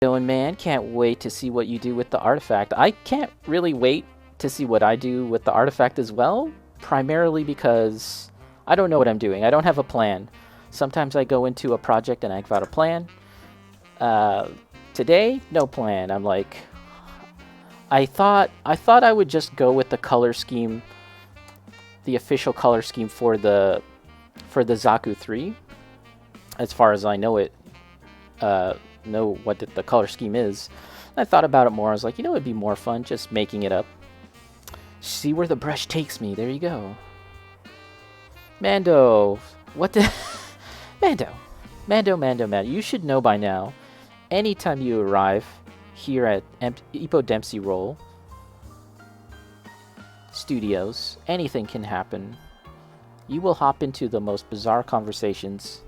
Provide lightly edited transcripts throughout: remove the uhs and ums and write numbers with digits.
Doing, man? Can't wait to see what you do with the artifact. I can't really wait to see what I do with the artifact as well, primarily because I don't know what I'm doing. I don't have a plan. Sometimes I go into a project and I've got a plan. Today, no plan. I'm like, I thought I would just go with the color scheme, the official color scheme for the Zaku III, as far as I know it. Know what the color scheme is. I thought about it more. I was like, you know, it'd be more fun just making it up. See where the brush takes me. There you go. Mando, what the Mando. You should know by now. Anytime you arrive here at Ipo Dempsey Roll Studios, anything can happen. You will hop into the most bizarre conversations.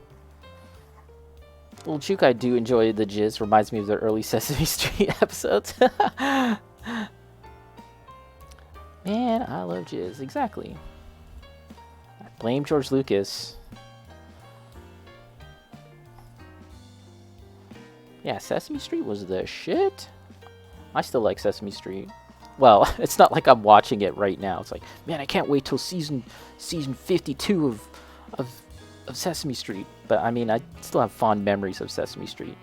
Little Chook, I do enjoy the jizz. Reminds me of the early Sesame Street episodes. Man, I love jizz. Exactly. Blame George Lucas. Yeah, Sesame Street was the shit. I still like Sesame Street. Well, it's not like I'm watching it right now. It's like, man, I can't wait till season 52 of Sesame Street. But I mean, I still have fond memories of Sesame Street.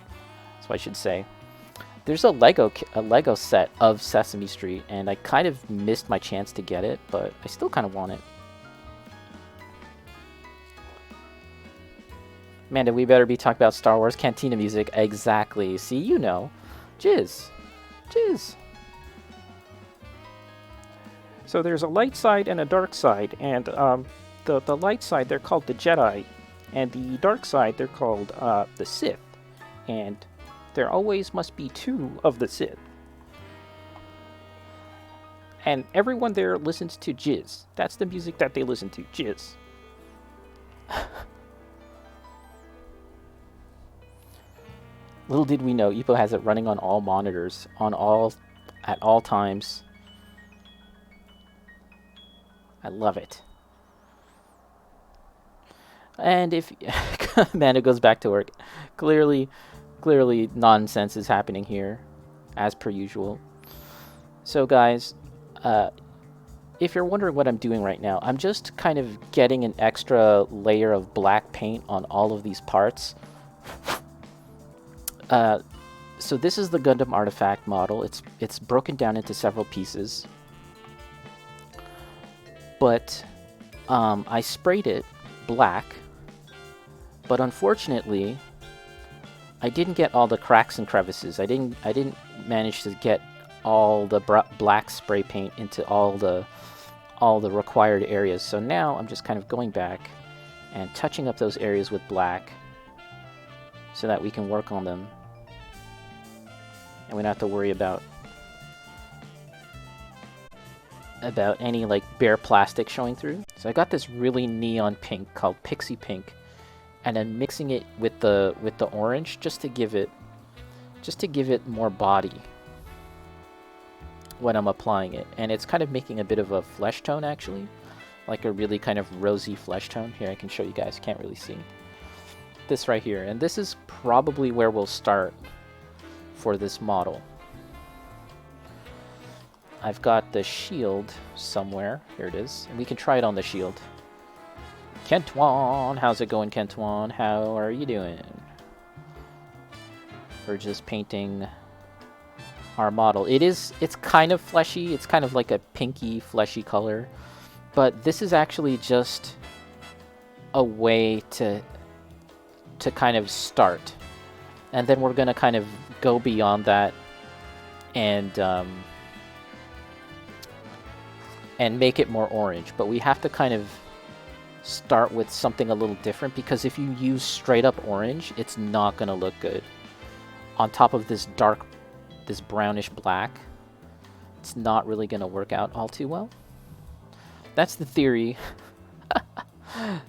That's what I should say. There's a Lego set of Sesame Street, and I kind of missed my chance to get it, but I still kind of want it. Amanda, we better be talking about Star Wars Cantina music. Exactly. See, you know. Jizz. So there's a light side and a dark side, and the light side, they're called the Jedi, and the dark side, they're called the Sith. And there always must be two of the Sith. And everyone there listens to jizz. That's the music that they listen to, jizz. Little did we know, Ipo has it running on all monitors, at all times. I love it. And if Amanda goes back to work, clearly nonsense is happening here, as per usual. So guys, if you're wondering what I'm doing right now, I'm just kind of getting an extra layer of black paint on all of these parts. So this is the Gundam Artifact model. It's broken down into several pieces. But I sprayed it black, but unfortunately I didn't get all the cracks and crevices. I didn't manage to get all the black spray paint into all the required areas. So now I'm just kind of going back and touching up those areas with black so that we can work on them and we don't have to worry about any like bare plastic showing through. So I got this really neon pink called Pixie Pink, and then mixing it with the orange just to give it more body when I'm applying it. And it's kind of making a bit of a flesh tone actually, like a really kind of rosy flesh tone. Here, I can show you guys, can't really see. This right here, and this is probably where we'll start for this model. I've got the shield somewhere. Here it is. And we can try it on the shield. Kentuan! How's it going, Kentuan? How are you doing? We're just painting our model. It's kind of fleshy. It's kind of like a pinky, fleshy color. But this is actually just a way to kind of start. And then we're going to kind of go beyond that and make it more orange. But we have to kind of start with something a little different, because if you use straight up orange, it's not going to look good. On top of this brownish black, it's not really going to work out all too well. That's the theory.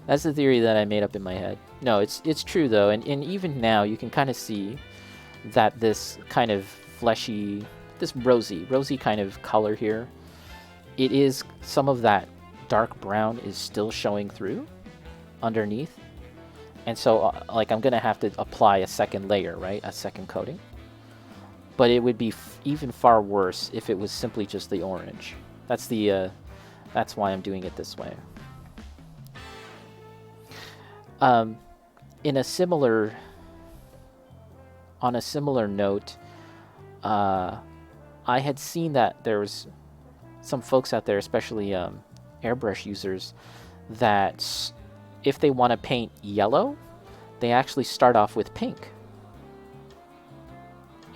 That's the theory that I made up in my head. No, it's true though, and even now you can kind of see that this kind of fleshy, this rosy kind of color here, it is some of that dark brown is still showing through underneath. And so like I'm gonna have to apply a second layer, right? A second coating. but it would be even far worse if it was simply just the orange. That's why I'm doing it this way. In a similar, on a similar note, I had seen that there was some folks out there, especially airbrush users, that if they want to paint yellow, they actually start off with pink.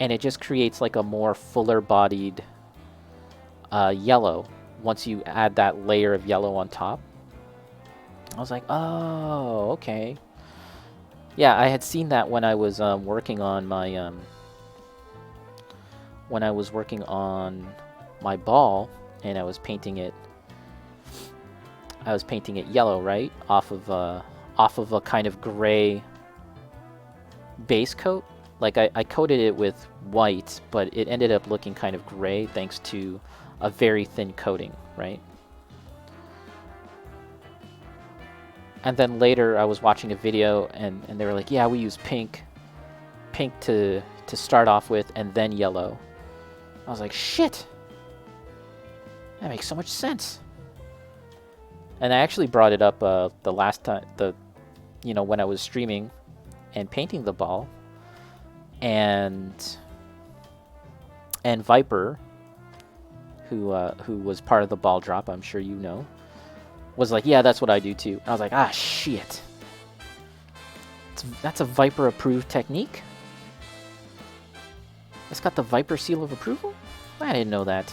And it just creates like a more fuller-bodied yellow once you add that layer of yellow on top. I was like, oh, okay. Yeah, I had seen that when I was working on my ball, and I was painting it. Yellow, right? Off of a kind of gray base coat. Like I coated it with white, but it ended up looking kind of gray thanks to a very thin coating, right? And then later I was watching a video and they were like, yeah, we use pink to start off with and then yellow. I was like, shit! That makes so much sense. And I actually brought it up the last time, when I was streaming and painting the ball. And Viper, who was part of the ball drop, I'm sure you know, was like, yeah, that's what I do too. I was like, ah, shit. That's a Viper approved technique? It's got the Viper seal of approval? I didn't know that.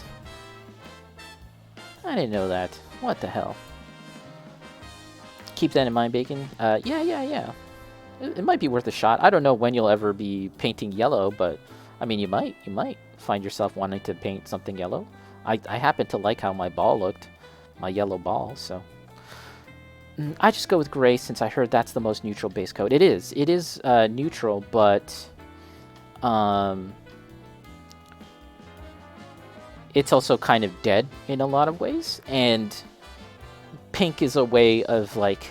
What the hell? Keep that in mind, Bacon. Yeah. It might be worth a shot. I don't know when you'll ever be painting yellow, but I mean, you might find yourself wanting to paint something yellow. I happen to like how my ball looked, my yellow ball, so I just go with gray since I heard that's the most neutral base coat. It is neutral, but it's also kind of dead in a lot of ways, and pink is a way of like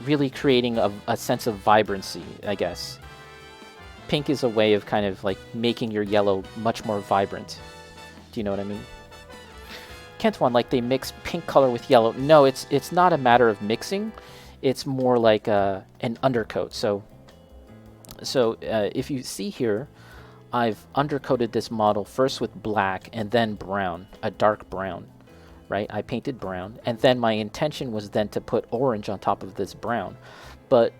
really creating a sense of vibrancy, I guess. Pink is a way of kind of like making your yellow much more vibrant. Do you know what I mean? Kent one, like they mix pink color with yellow. No, it's not a matter of mixing. It's more like an undercoat. So if you see here, I've undercoated this model first with black and then brown, a dark brown. Right, I painted brown, and then my intention was then to put orange on top of this brown. But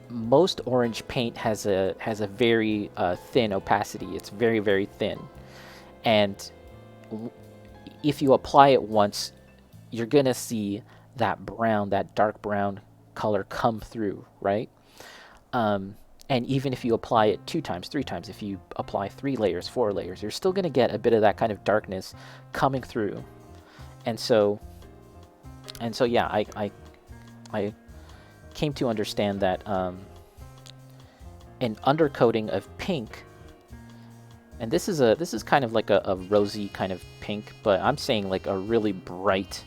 most orange paint has a very thin opacity. It's very, very thin, and if you apply it once, you're gonna see that brown, that dark brown color come through, right? And even if you apply it 2 times, 3 times, if you apply 3 layers, 4 layers, you're still gonna get a bit of that kind of darkness coming through. And so yeah, I came to understand that an undercoating of pink, and this is kind of like a rosy kind of pink, but I'm saying like a really bright,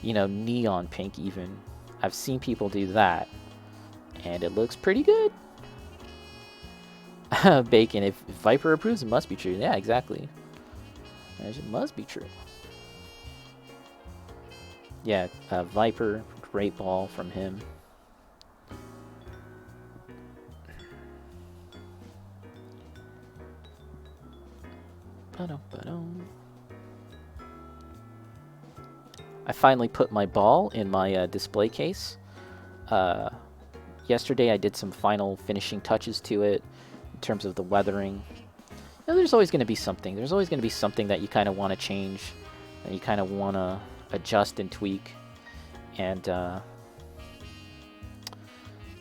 neon pink even. I've seen people do that, and it looks pretty good. Bacon, if Viper approves, it must be true. Yeah, exactly. It must be true. Yeah, Viper, great ball from him. I finally put my ball in my display case. Yesterday I did some final finishing touches to it in terms of the weathering. There's always going to be something. There's always going to be something that you kind of want to change, that you kind of want to adjust and tweak, and I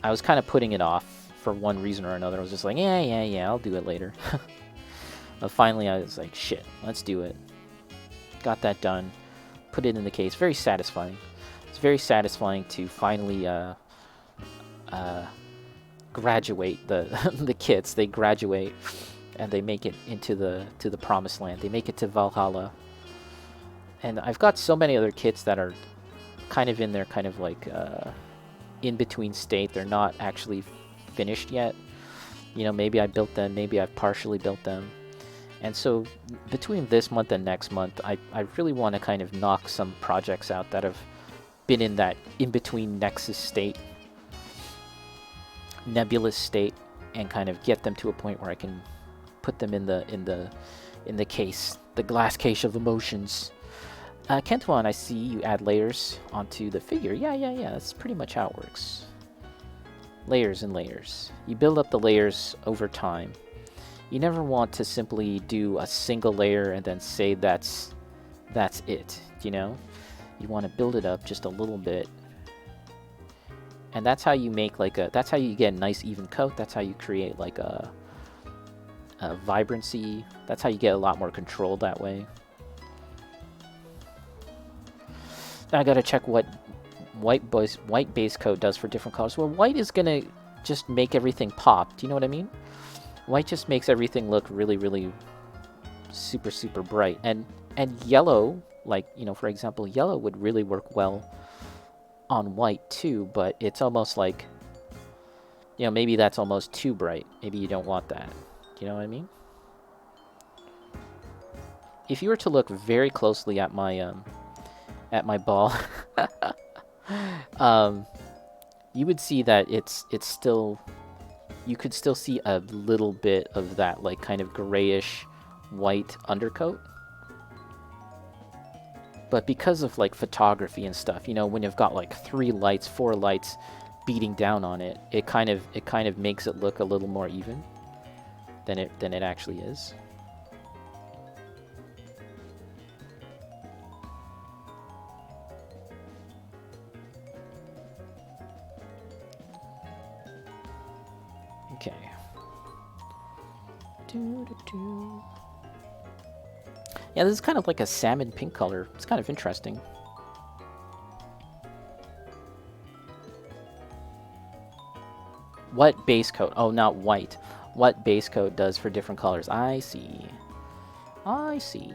was kind of putting it off for one reason or another. I was just like, yeah, I'll do it later. But finally I was like, shit, let's do it. Got that done, put it in the case. Very satisfying. It's very satisfying to finally graduate the kits. They graduate and they make it into the promised land. They make it to Valhalla. And I've got so many other kits that are kind of in their kind of like in-between state. They're not actually finished yet. Maybe I built them, maybe I've partially built them. And so between this month and next month, I really want to kind of knock some projects out that have been in that in-between Nexus state, nebulous state, and kind of get them to a point where I can put them in the case, the glass case of emotions. Kentuan, I see you add layers onto the figure. Yeah. That's pretty much how it works. Layers and layers. You build up the layers over time. You never want to simply do a single layer and then say that's it, you know? You want to build it up just a little bit. And that's how you make that's how you get a nice even coat. That's how you create like a vibrancy. That's how you get a lot more control that way. Now I gotta check what white base coat does for different colors. Well, white is gonna just make everything pop. Do you know what I mean? White just makes everything look really, really super, super bright. And yellow, like, you know, for example, yellow would really work well on white too, but it's almost like, you know, maybe that's almost too bright. Maybe you don't want that. Do you know what I mean? If you were to look very closely at my ball, you would see that it's still, you could still see a little bit of that like kind of grayish white undercoat. But because of like photography and stuff, you know, when you've got like 3 lights, 4 lights beating down on it, it kind of makes it look a little more even than it actually is. Okay. Yeah, this is kind of like a salmon pink color. It's kind of interesting. What base coat? Oh, not white. What base coat does for different colors? I see. I see.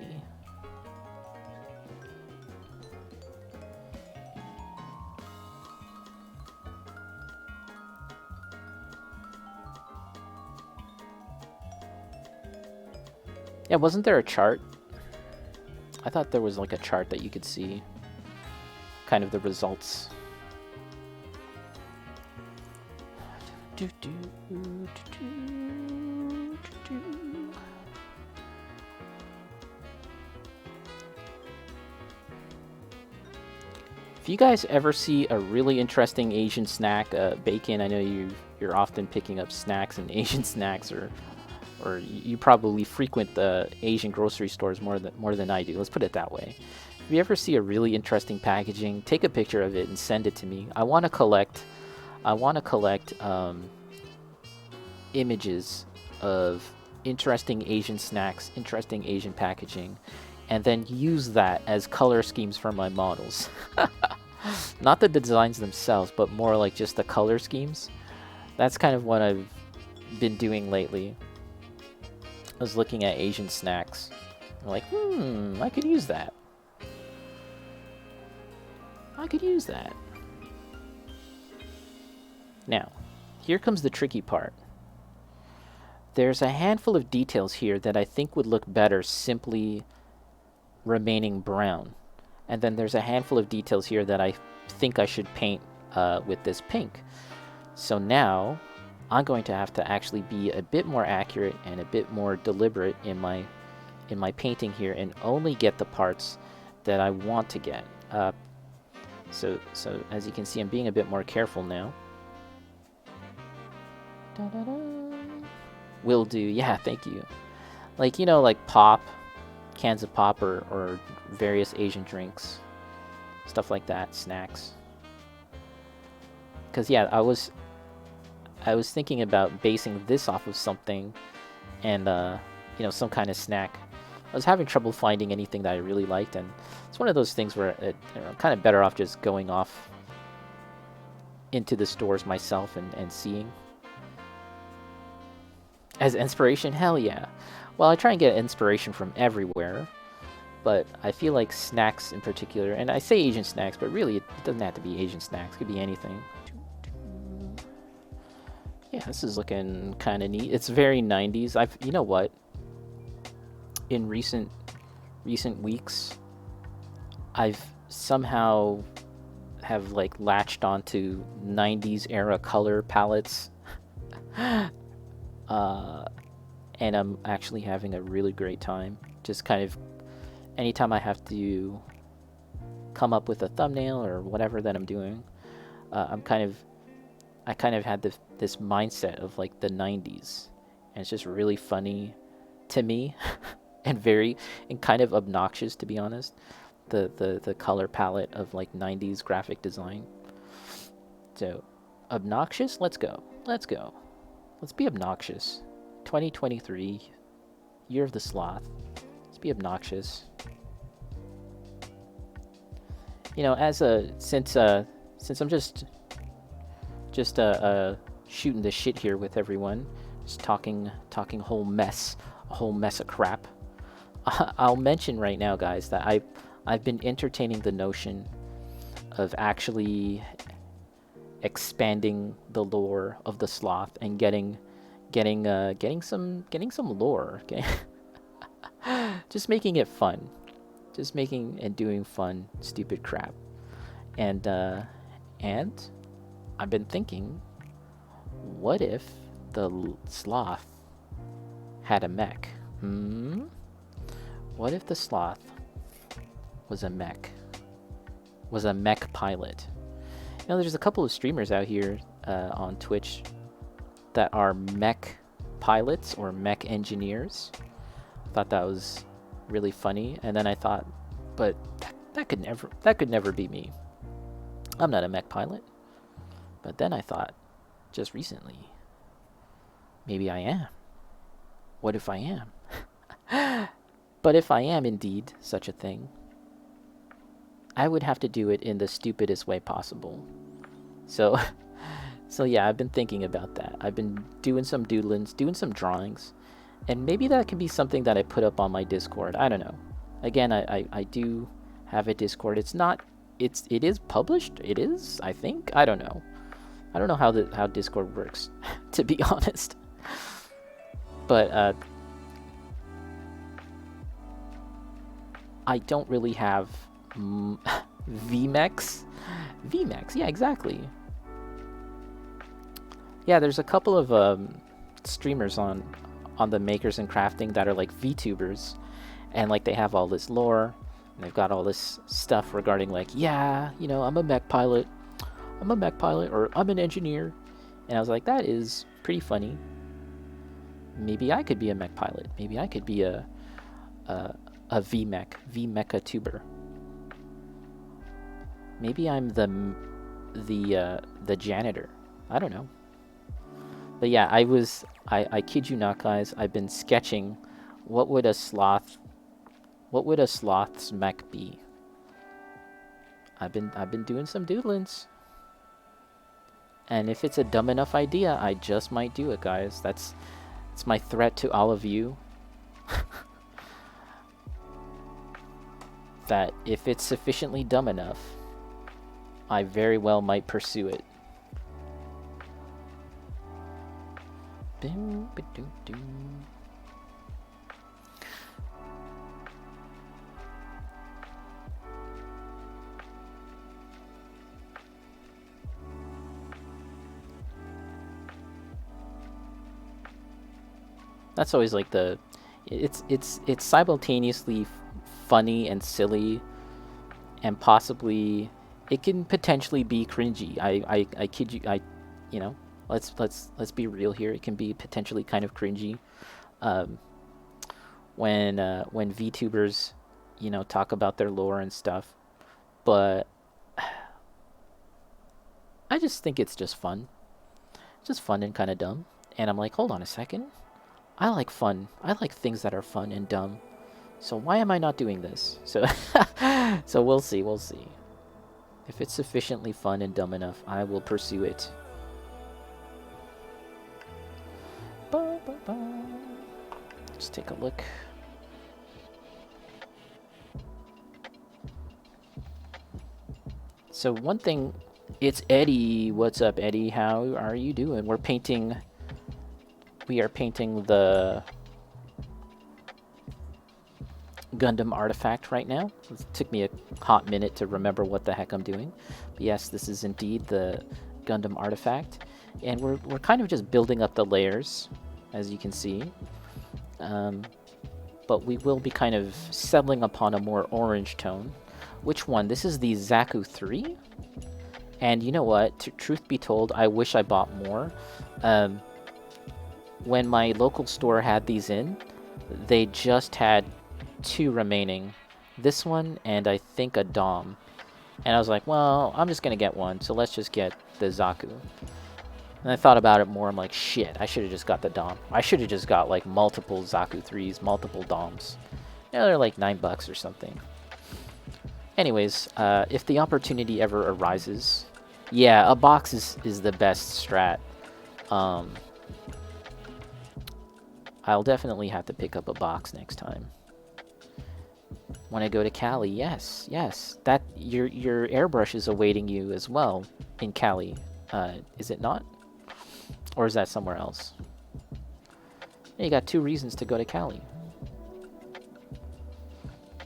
Yeah, wasn't there a chart? I thought there was like a chart that you could see kind of the results. If you guys ever see a really interesting Asian snack, Bacon, I know you're often picking up snacks and Asian snacks, or you probably frequent the Asian grocery stores more than I do. Let's put it that way. If you ever see a really interesting packaging, take a picture of it and send it to me. I want to collect images of interesting Asian snacks, interesting Asian packaging, and then use that as color schemes for my models. Not the designs themselves, but more like just the color schemes. That's kind of what I've been doing lately. I was looking at Asian snacks. I'm like, I could use that. I could use that. Now, here comes the tricky part. There's a handful of details here that I think would look better simply remaining brown. And then there's a handful of details here that I think I should paint with this pink. So now, I'm going to have to actually be a bit more accurate and a bit more deliberate in my painting here and only get the parts that I want to get. So as you can see, I'm being a bit more careful now. Will do. Yeah, thank you. Like, you know, like pop, cans of pop or various Asian drinks, stuff like that, snacks. Because yeah, I was thinking about basing this off of something, and you know, some kind of snack. I was having trouble finding anything that I really liked, and it's one of those things where I'm kind of better off just going off into the stores myself and seeing. As inspiration, hell yeah. Well, I try and get inspiration from everywhere, but I feel like snacks in particular, and I say Asian snacks, but really it doesn't have to be Asian snacks. It could be anything. Yeah, this is looking kind of neat. It's very 90s. You know what? in recent weeks, I've somehow have like latched onto 90s era color palettes. And I'm actually having a really great time. Just kind of anytime I have to come up with a thumbnail or whatever that I'm doing, I kind of had this mindset of like the 90s, and it's just really funny to me and kind of obnoxious, to be honest, the color palette of like 90s graphic design. So obnoxious, let's go, let's be obnoxious. 2023, year of the sloth. Let's be obnoxious. You know, since I'm just shooting the shit here with everyone, just talking a whole mess of crap. I'll mention right now, guys, that I've been entertaining the notion of actually expanding the lore of the sloth and getting some lore. Okay, just making it fun, just making and doing fun, stupid crap, and I've been thinking, what if the sloth had a mech? What if the sloth was a mech? Was a mech pilot? You know, there's a couple of streamers out here on Twitch that are mech pilots or mech engineers. I thought that was really funny, and then I thought, but that could never be me. I'm not a mech pilot. But then I thought, just recently, maybe I am. What if I am? But if I am indeed such a thing, I would have to do it in the stupidest way possible. So yeah, I've been thinking about that. I've been doing some doodlings, doing some drawings, and maybe that can be something that I put up on my Discord. I don't know. Again, I do have a Discord. It is published. It is, I think. I don't know. I don't know how Discord works, to be honest. But I don't really have VMEX. VMEX, yeah, exactly. Yeah, there's a couple of streamers on the Makers and Crafting that are like VTubers, and like they have all this lore, and they've got all this stuff regarding like, yeah, you know, I'm a mech pilot, or I'm an engineer. And I was like, that is pretty funny. Maybe I could be a mech pilot. Maybe I could be a VMecha tuber. Maybe I'm the janitor. I don't know. But yeah, I kid you not, guys, I've been sketching what would a sloth's mech be. I've been doing some doodlings. And if it's a dumb enough idea, I just might do it, guys. It's my threat to all of you. That if it's sufficiently dumb enough, I very well might pursue it. That's always like it's simultaneously funny and silly, and possibly it can potentially be cringy. I kid you, you know, let's be real here. It can be potentially kind of cringy when VTubers, you know, talk about their lore and stuff. But I just think it's just fun. Just fun and kind of dumb. And I'm like, hold on a second. I like fun. I like things that are fun and dumb. So why am I not doing this? So so we'll see. If it's sufficiently fun and dumb enough, I will pursue it. Let's take a look. So one thing, it's Eddie. What's up, Eddie? How are you doing? We are painting the Gundam Artifact right now. It took me a hot minute to remember what the heck I'm doing. But yes, this is indeed the Gundam Artifact. And we're kind of just building up the layers, as you can see. But we will be kind of settling upon a more orange tone. Which one? This is the Zaku III? And you know what? Truth be told, I wish I bought more. When my local store had these in, they just had 2 remaining. This one and I think a Dom. And I was like, well, I'm just going to get one, so let's just get the Zaku. And I thought about it more, I'm like, shit, I should have just got the Dom. I should have just got like multiple Zaku 3s, multiple Doms. You know, they're like $9 or something. Anyways, if the opportunity ever arises, yeah, a box is the best strat. I'll definitely have to pick up a box next time. When I go to Cali, yes. That your airbrush is awaiting you as well in Cali. Is it not? Or is that somewhere else? You got 2 reasons to go to Cali.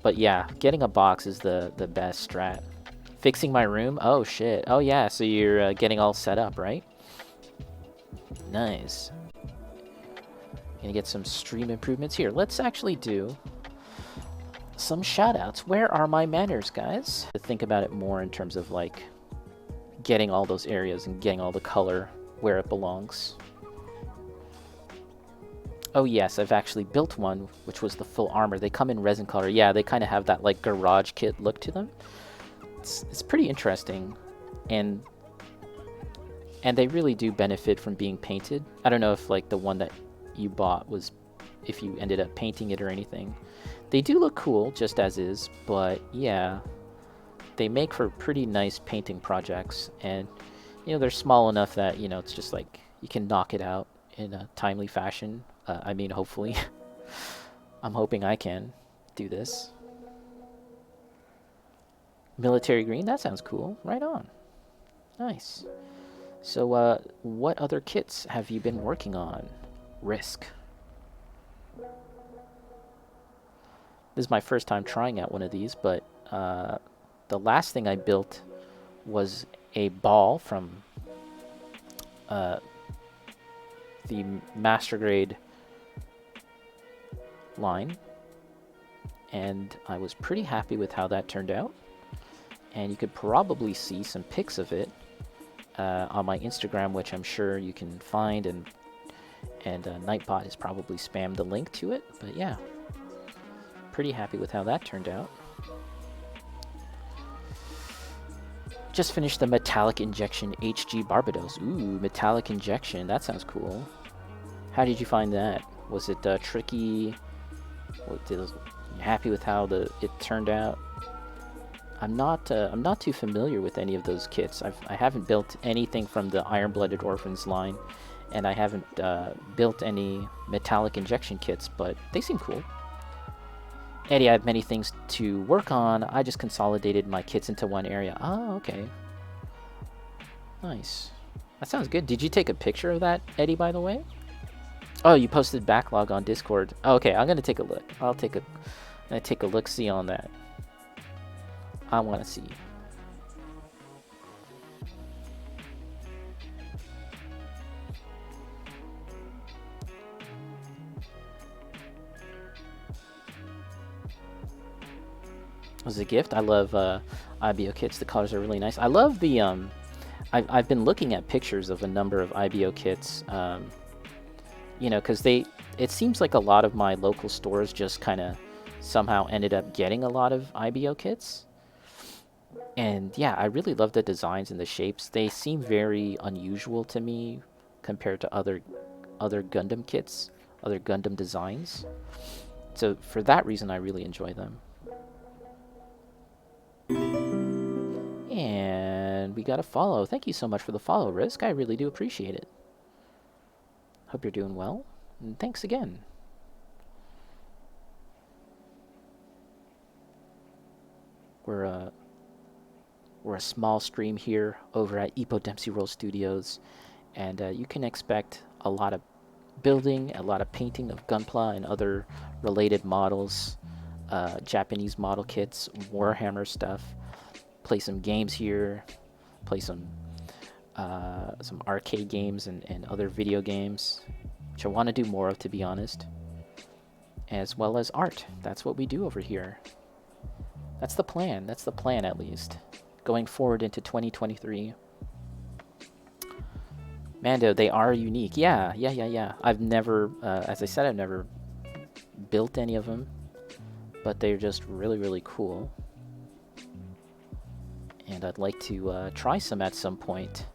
But yeah, getting a box is the best strat. Fixing my room? Oh shit. Oh yeah, so you're getting all set up, right? Nice. Gonna get some stream improvements here. Let's actually do some shoutouts. Where are my manners, guys? To think about it more in terms of like getting all those areas and getting all the color where it belongs. Oh yes, I've actually built one, which was the full armor. They come in resin color. Yeah, they kind of have that like garage kit look to them. It's pretty interesting, and they really do benefit from being painted. I don't know if like the one that you bought was, if you ended up painting it or anything. They do look cool just as is, but yeah, they make for pretty nice painting projects, and you know, they're small enough that, you know, it's just like you can knock it out in a timely fashion. I mean, hopefully. I'm hoping I can do this. Military green, that sounds cool. Right on. Nice. So, what other kits have you been working on? Risk. This is my first time trying out one of these, but the last thing I built was a ball from the Master Grade line, and I was pretty happy with how that turned out. And you could probably see some pics of it on my Instagram, which I'm sure you can find, and Nightbot has probably spammed the link to it. But yeah, pretty happy with how that turned out. Just finished the Metallic Injection HG Barbados. Ooh, Metallic Injection, that sounds cool. How did you find that? Was it tricky? You happy with how it turned out? I'm not too familiar with any of those kits. I haven't built anything from the Iron Blooded Orphans line, and I haven't built any Metallic Injection kits, but they seem cool. Eddie, I have many things to work on. I just consolidated my kits into one area. Oh, okay. Nice. That sounds good. Did you take a picture of that, Eddie, by the way? Oh, you posted backlog on Discord. Oh, okay, I'm gonna take a look. I'm gonna take a look-see on that. I want to see. As a gift, I love IBO kits. The colors are really nice. I love the I've been looking at pictures of a number of IBO kits. You know, because it seems like a lot of my local stores just kind of somehow ended up getting a lot of IBO kits. And yeah, I really love the designs and the shapes. They seem very unusual to me compared to other Gundam kits, other Gundam designs. So for that reason, I really enjoy them. And we got a follow. Thank you so much for the follow, Risk. I really do appreciate it. Hope you're doing well, and thanks again. We're a small stream here over at Epo Dempsey Roll Studios, and you can expect a lot of building, a lot of painting of Gunpla and other related models. Japanese model kits, Warhammer stuff, play some games here, play some arcade games and other video games, which I want to do more of, to be honest, as well as art. That's what we do over here. That's the plan. That's the plan, at least, going forward into 2023. Mando, they are unique. Yeah. I've never, as I said, I've never built any of them, but they're just really, really cool. And I'd like to try some at some point.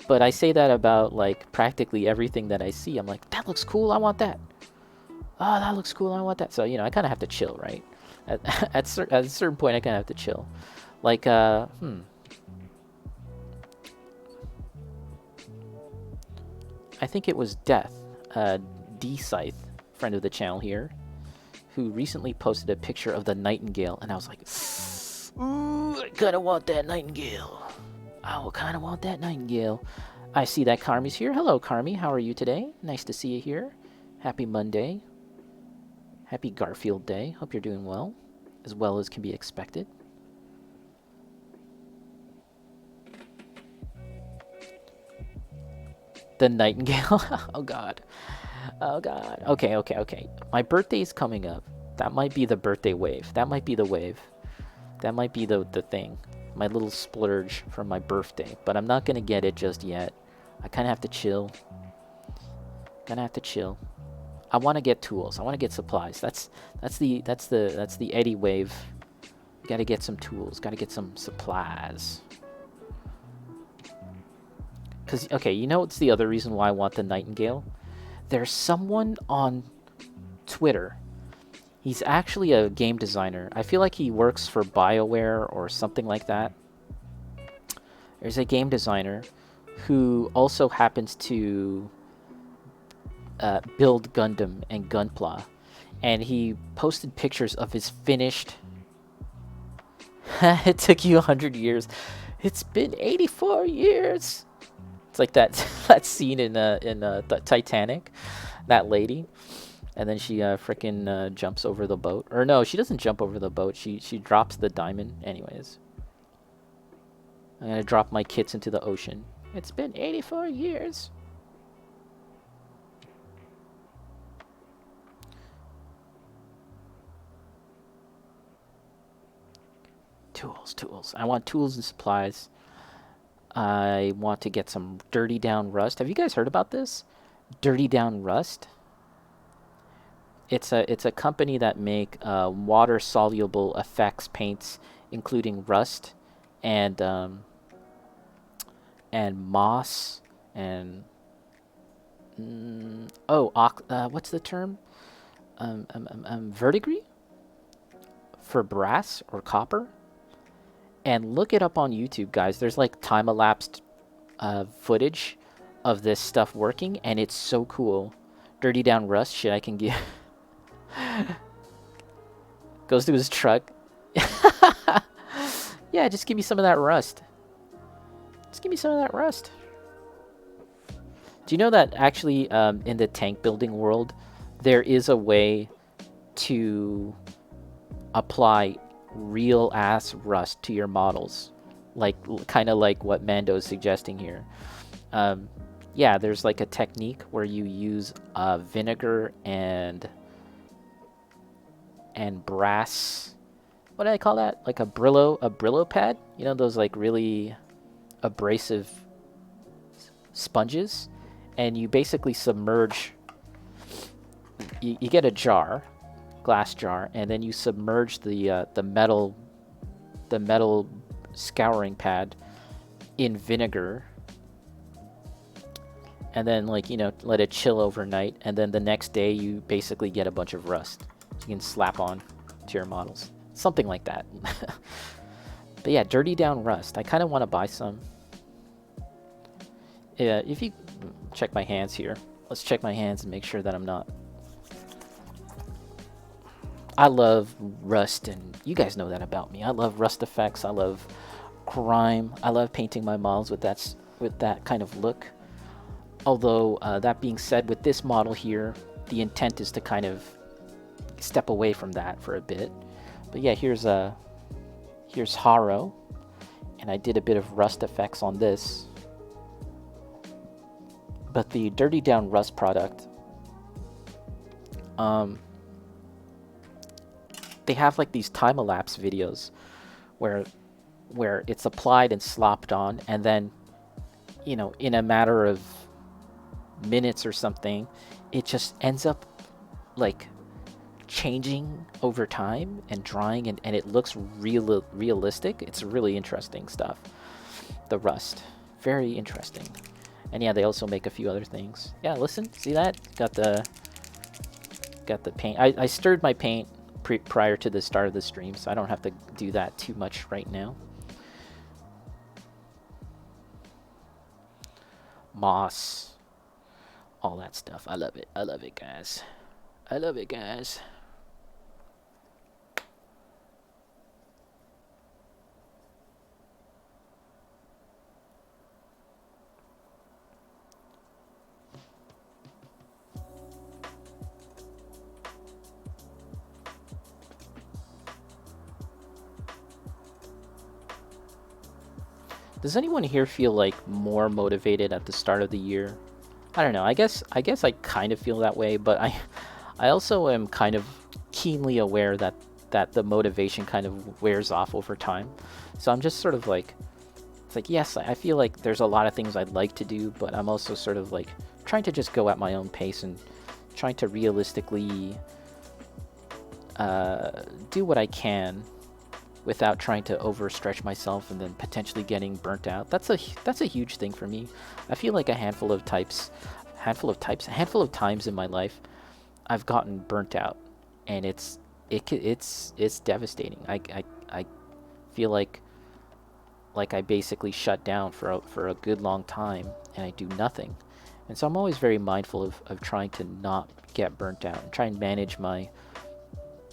But I say that about, like, practically everything that I see. I'm like, that looks cool, I want that. Oh, that looks cool, I want that. So, you know, I kind of have to chill, right? At a certain point, I kind of have to chill. Like, I think it was Death, D-Scythe, friend of the channel here, who recently posted a picture of the Nightingale, and I was like, ooh, I kind of want that Nightingale. I kind of want that Nightingale. I see that Carmi's here. Hello, Carmi. How are you today? Nice to see you here. Happy Monday. Happy Garfield Day. Hope you're doing well as can be expected. The Nightingale. Oh, God. Oh, God. Okay. My birthday's coming up. That might be the birthday wave. That might be the wave. That might be the thing. My little splurge for my birthday, but I'm not gonna get it just yet. I kind of have to chill. I want to get tools. I want to get supplies. That's the Eddie wave. Got to get some tools. Got to get some supplies. Cause okay, you know what's the other reason why I want the Nightingale? There's someone on Twitter. He's actually a game designer. I feel like he works for BioWare or something like that. There's a game designer who also happens to build Gundam and Gunpla. And he posted pictures of his finished... It took you 100 years. It's been 84 years. It's like that scene in the Titanic. That lady. And then she frickin' jumps over the boat. Or no, she doesn't jump over the boat. She drops the diamond. Anyways. I'm gonna drop my kits into the ocean. It's been 84 years. Tools. I want tools and supplies. I want to get some Dirty Down Rust. Have you guys heard about this? Dirty Down Rust? It's a company that make water soluble effects paints, including rust and moss and what's the term? Verdigris for brass or copper. And look it up on YouTube, guys. There's like time-elapsed footage of this stuff working, and it's so cool. Dirty Down Rust, shit I can give. Goes to his truck. Yeah, just give me some of that rust. Do you know that actually in the tank building world, there is a way to apply real ass rust to your models, like kind of like what Mando is suggesting here. Yeah, there's like a technique where you use vinegar and brass. What do I call that? Like a Brillo pad. You know those like really abrasive sponges, and you basically submerge. You get a jar. Glass jar, and then you submerge the metal scouring pad in vinegar, and then let it chill overnight, and then the next day you basically get a bunch of rust you can slap on to your models, something like that. But yeah, Dirty Down Rust, I kind of want to buy some. Yeah, if you check my hands here, let's check my hands and make sure that I'm not. I love rust, and you guys know that about me. I love rust effects. I love grime. I love painting my models with that kind of look. Although, that being said, with this model here, the intent is to kind of step away from that for a bit. But yeah, here's Haro, and I did a bit of rust effects on this. But the Dirty Down Rust product, they have like these time-elapse videos where it's applied and slopped on, and then, you know, in a matter of minutes or something, it just ends up like changing over time and drying, and it looks realistic. It's really interesting stuff. The rust, very interesting. And yeah, they also make a few other things. Yeah, listen, see that? Got the paint. I stirred my paint prior to the start of the stream, so I don't have to do that too much right now. Moss, all that stuff. I love it. I love it, guys. I love it, guys. Does anyone here feel like more motivated at the start of the year? I don't know. I guess I kind of feel that way, but I also am kind of keenly aware that the motivation kind of wears off over time. So I'm just sort of like, it's like, yes, I feel like there's a lot of things I'd like to do, but I'm also sort of like trying to just go at my own pace and trying to realistically do what I can without trying to overstretch myself and then potentially getting burnt out. That's a huge thing for me. I feel like a handful of times in my life, I've gotten burnt out, and it's devastating. I feel like I basically shut down for a good long time, and I do nothing. And so I'm always very mindful of trying to not get burnt out and try and manage my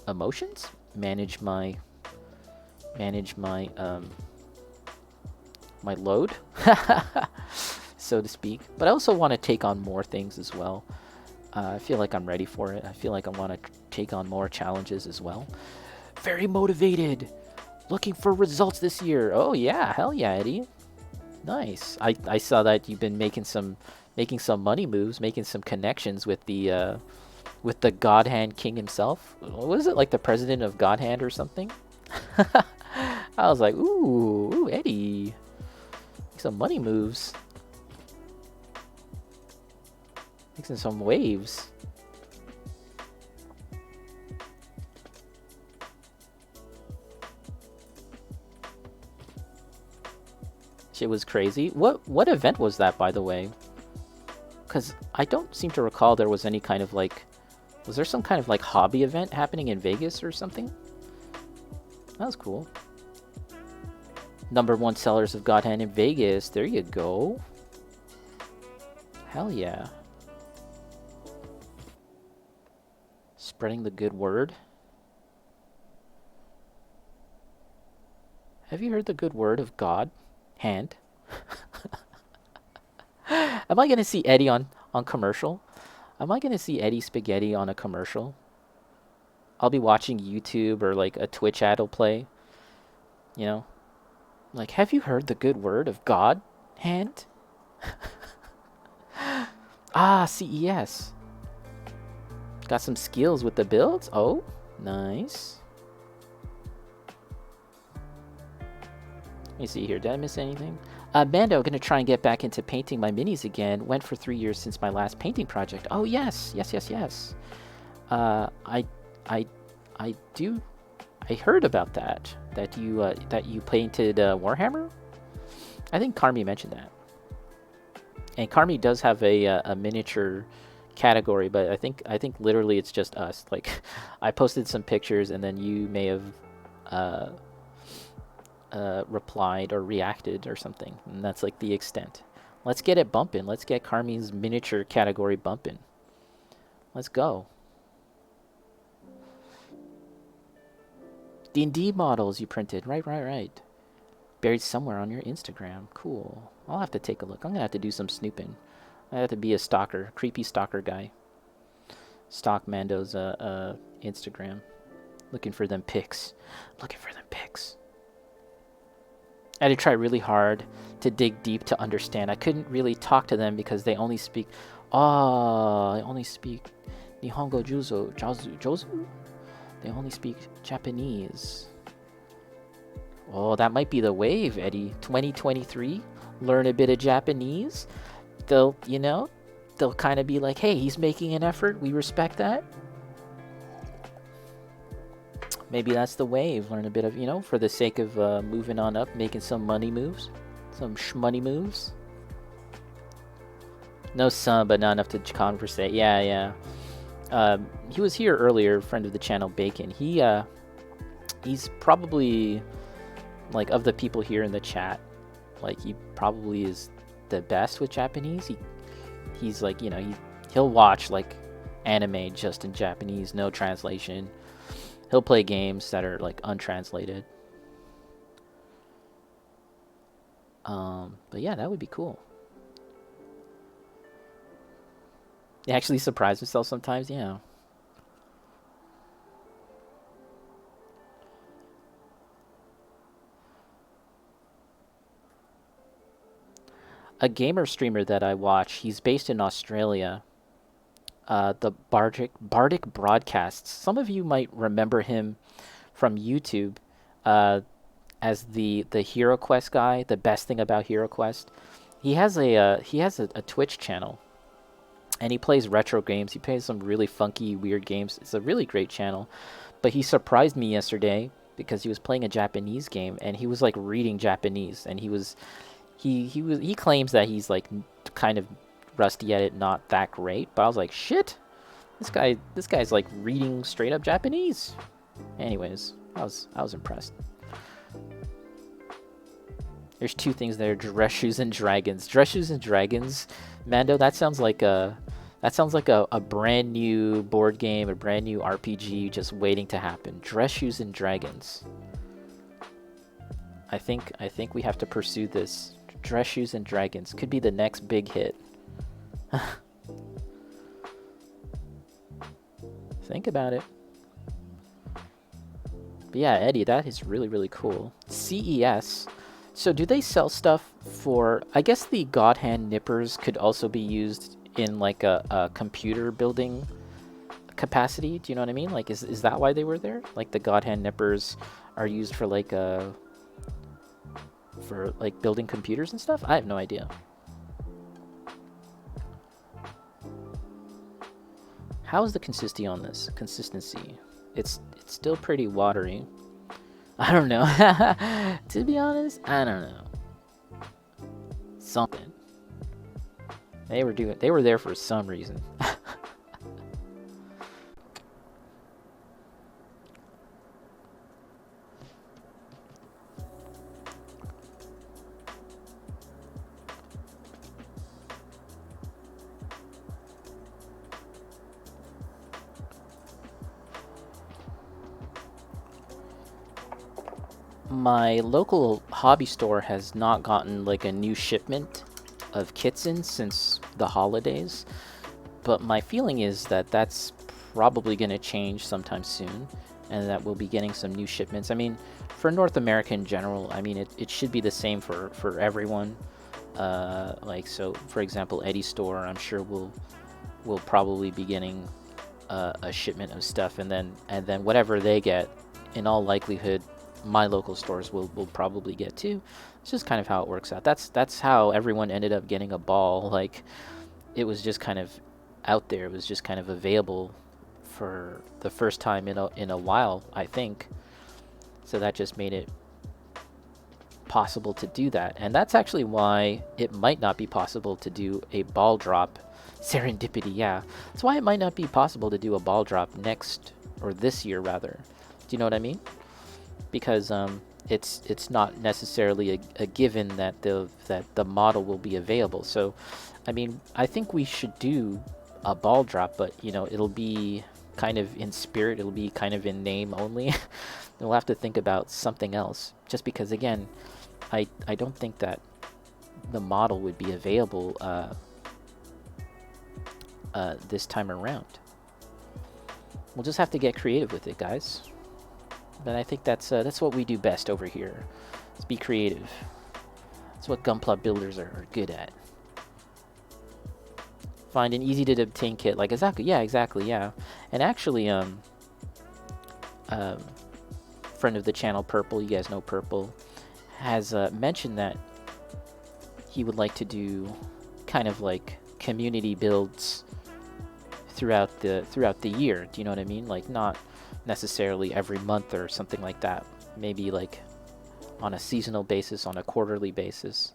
emotions, manage my my load, so to speak. But I also want to take on more things as well. I feel like I'm ready for it. I feel like I want to take on more challenges as well. Very motivated, looking for results this year. Oh yeah, hell yeah, Eddie. Nice. I saw that you've been making some money moves, making some connections with the God Hand King himself. What is it, like the president of God Hand or something? I was like, ooh, Eddie, some money moves, mixing some waves. Shit was crazy. What event was that, by the way? Because I don't seem to recall there was any kind of like, was there some kind of like hobby event happening in Vegas or something? That was cool. #1 sellers of God Hand in Vegas. There you go. Hell yeah. Spreading the good word. Have you heard the good word of God Hand? Am I gonna see Eddie on commercial? Am I gonna see Eddie Spaghetti on a commercial? I'll be watching YouTube or like a Twitch ad will play. You know? Like, have you heard the good word of God Hand? Ah, CES. Got some skills with the builds? Oh, nice. Let me see here. Did I miss anything? Mando, gonna try and get back into painting my minis again. Went for 3 years since my last painting project. Oh, yes. Yes. I heard about that. That you painted Warhammer. I think Carmi mentioned that. And Carmi does have a miniature category, but I think literally it's just us. Like, I posted some pictures, and then you may have replied or reacted or something, and that's like the extent. Let's get it bumping. Let's get Carmi's miniature category bumping. Let's go. D&D models you printed. Right. Buried somewhere on your Instagram. Cool. I'll have to take a look. I'm going to have to do some snooping. I have to be a stalker. Creepy stalker guy. Stock Mando's Instagram. Looking for them pics. Looking for them pics. I had to try really hard to dig deep to understand. I couldn't really talk to them because they only speak. They only speak Nihongo Jozu. They only speak Japanese. Oh, that might be the wave, Eddie. 2023. Learn a bit of Japanese. They'll kind of be like, hey, he's making an effort. We respect that. Maybe that's the wave. Learn a bit of, for the sake of moving on up, making some money moves. Some shmoney moves. No sun, but not enough to conversate. Yeah. He was here earlier, friend of the channel, Bacon. He's probably, like, of the people here in the chat, like, he probably is the best with Japanese. He's like, he'll watch, like, anime just in Japanese, no translation. He'll play games that are, like, untranslated. But yeah, that would be cool. He actually surprised himself sometimes, yeah. A gamer streamer that I watch, he's based in Australia. The Bardic Broadcasts. Some of you might remember him from YouTube as the Hero Quest guy. The best thing about Hero Quest, he has a Twitch channel, and he plays retro games. He plays some really funky, weird games. It's a really great channel. But he surprised me yesterday because he was playing a Japanese game and he was like reading Japanese, and he claims that he's like kind of rusty at it, not that great, but I was like, shit, this guy's like reading straight up Japanese. Anyways, I was impressed. There's two things there: dress shoes and dragons. Dress shoes and dragons, Mando. That sounds like a brand new board game, a brand new RPG just waiting to happen. Dress shoes and dragons. I think we have to pursue this. Dress shoes and dragons could be the next big hit. Think about it. But yeah, Eddie, that is really, really cool. CES. So do they sell stuff for... I guess the God Hand Nippers could also be used in like a computer building capacity. Do you know what I mean? Like, is that why they were there? Like the God Hand Nippers are used for like building computers and stuff? I have no idea. How's the consistency on this? Consistency. It's still pretty watery. I don't know. To be honest, I don't know. Something. They were there for some reason. My local hobby store has not gotten like a new shipment of kits in since the holidays, but my feeling is that that's probably going to change sometime soon, and that we'll be getting some new shipments. I mean, for North America in general, I mean, it should be the same for everyone. Like, so for example, Eddie's store, I'm sure we'll probably be getting a shipment of stuff, and then whatever they get, in all likelihood, my local stores will probably get too. It's just kind of how it works out. That's how everyone ended up getting a ball. Like, it was just kind of out there. It was just kind of available for the first time in a while, I think. So that just made it possible to do that. And that's actually why it might not be possible to do a ball drop. Serendipity, yeah. That's why it might not be possible to do a ball drop next, or this year rather. Do you know what I mean? Because it's not necessarily a given that the model will be available. So, I mean, I think we should do a ball drop, but it'll be kind of in spirit. It'll be kind of in name only. We'll have to think about something else. Just because, again, I don't think that the model would be available this time around. We'll just have to get creative with it, guys. But I think that's what we do best over here. Is be creative. That's what gunpla builders are good at. Find an easy to obtain kit like a Zaku. Yeah, exactly. Yeah, and actually, friend of the channel, Purple. You guys know Purple has mentioned that he would like to do kind of like community builds throughout the year. Do you know what I mean? Like not necessarily every month or something like that. Maybe like on a seasonal basis, on a quarterly basis.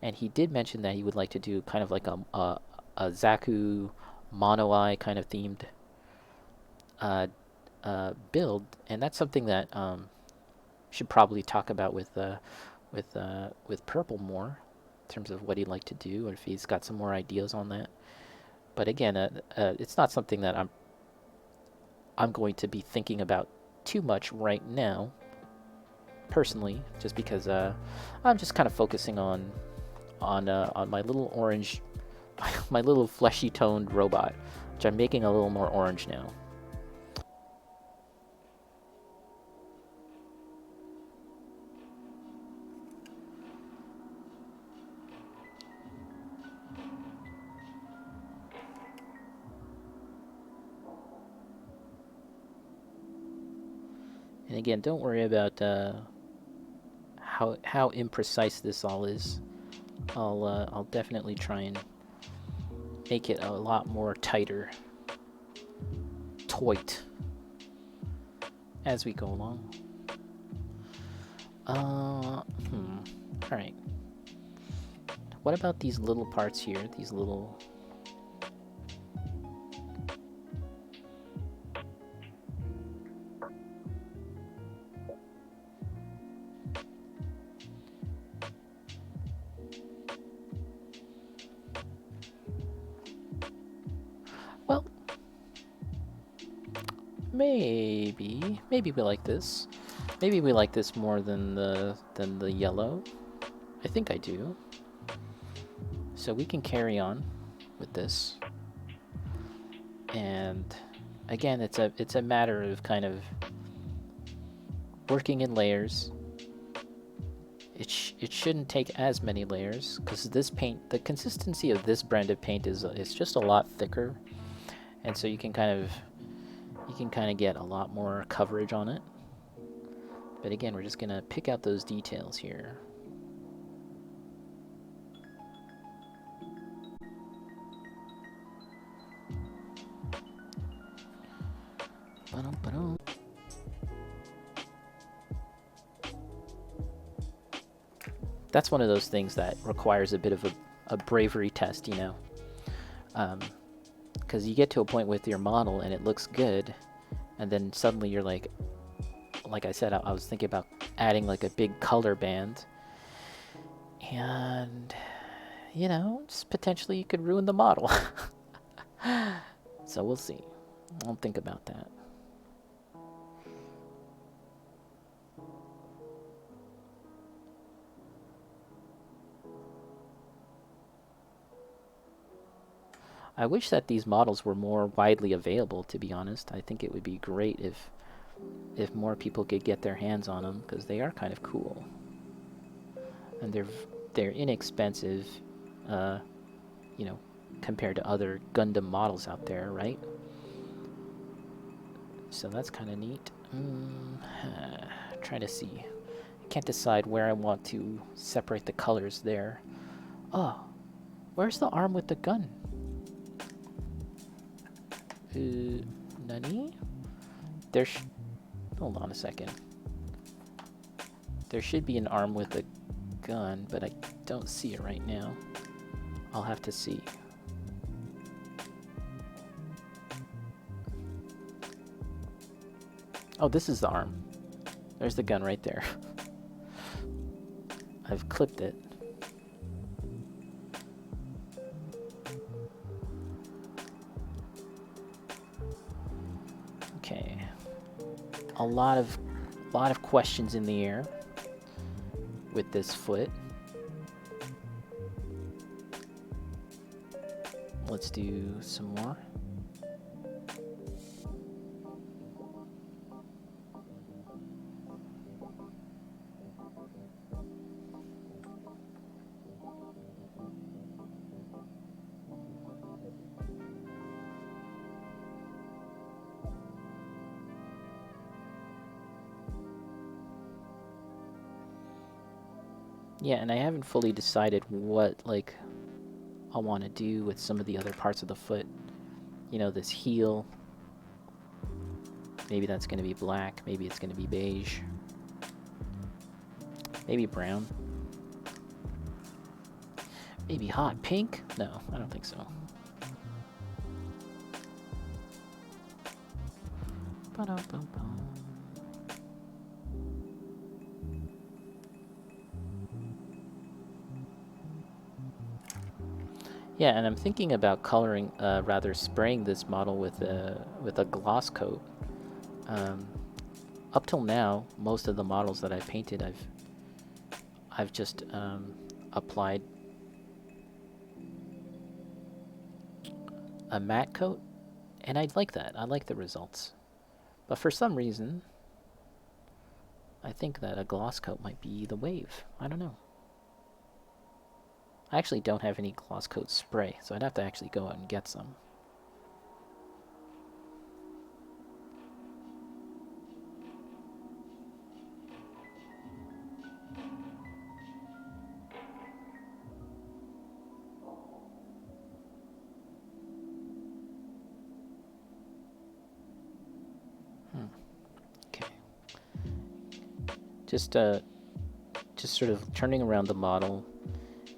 And he did mention that he would like to do kind of like a Zaku Mono Eye kind of themed build, and that's something that should probably talk about with Purple more in terms of what he'd like to do, or if he's got some more ideas on that. But again, it's not something that I'm going to be thinking about too much right now, personally, just because I'm just kind of focusing on my little orange, my little fleshy toned robot, which I'm making a little more orange now. And again, don't worry about how imprecise this all is. I'll definitely try and make it a lot more tighter, tight, as we go along. All right. What about these little parts here? These little. Well, maybe we like this. Maybe we like this more than the yellow. I think I do. So we can carry on with this. And again, it's a matter of kind of working in layers. It shouldn't take as many layers because this paint, the consistency of this brand of paint is just a lot thicker, and so you can kind of get a lot more coverage on it. But again, we're just gonna pick out those details here. That's one of those things that requires a bit of a bravery test, you know. Because you get to a point with your model and it looks good, and then suddenly you're like I said, I was thinking about adding like a big color band, and you know, just potentially you could ruin the model. So we'll see. I'll think about that. I wish that these models were more widely available, to be honest. I think it would be great if more people could get their hands on them, because they are kind of cool. And they're inexpensive, you know, compared to other Gundam models out there, right? So that's kind of neat. Trying to see. I can't decide where I want to separate the colors there. Oh, where's the arm with the gun? Nani? Hold on a second. There should be an arm with a gun, but I don't see it right now. I'll have to see. Oh, this is the arm. There's the gun right there. I've clipped it. Okay. A lot of questions in the air with this foot. Let's do some more. Yeah, and I haven't fully decided what, like, I want to do with some of the other parts of the foot. You know, this heel. Maybe that's going to be black. Maybe it's going to be beige. Maybe brown. Maybe hot pink? No, I don't think so. Ba-dum-bum-bum. Yeah, and I'm thinking about coloring, rather spraying this model with a gloss coat. Up till now, most of the models that I've painted, I've just applied a matte coat, and I like that. I like the results. But for some reason, I think that a gloss coat might be the wave. I don't know. I actually don't have any gloss coat spray, so I'd have to actually go out and get some. Okay. Just sort of turning around the model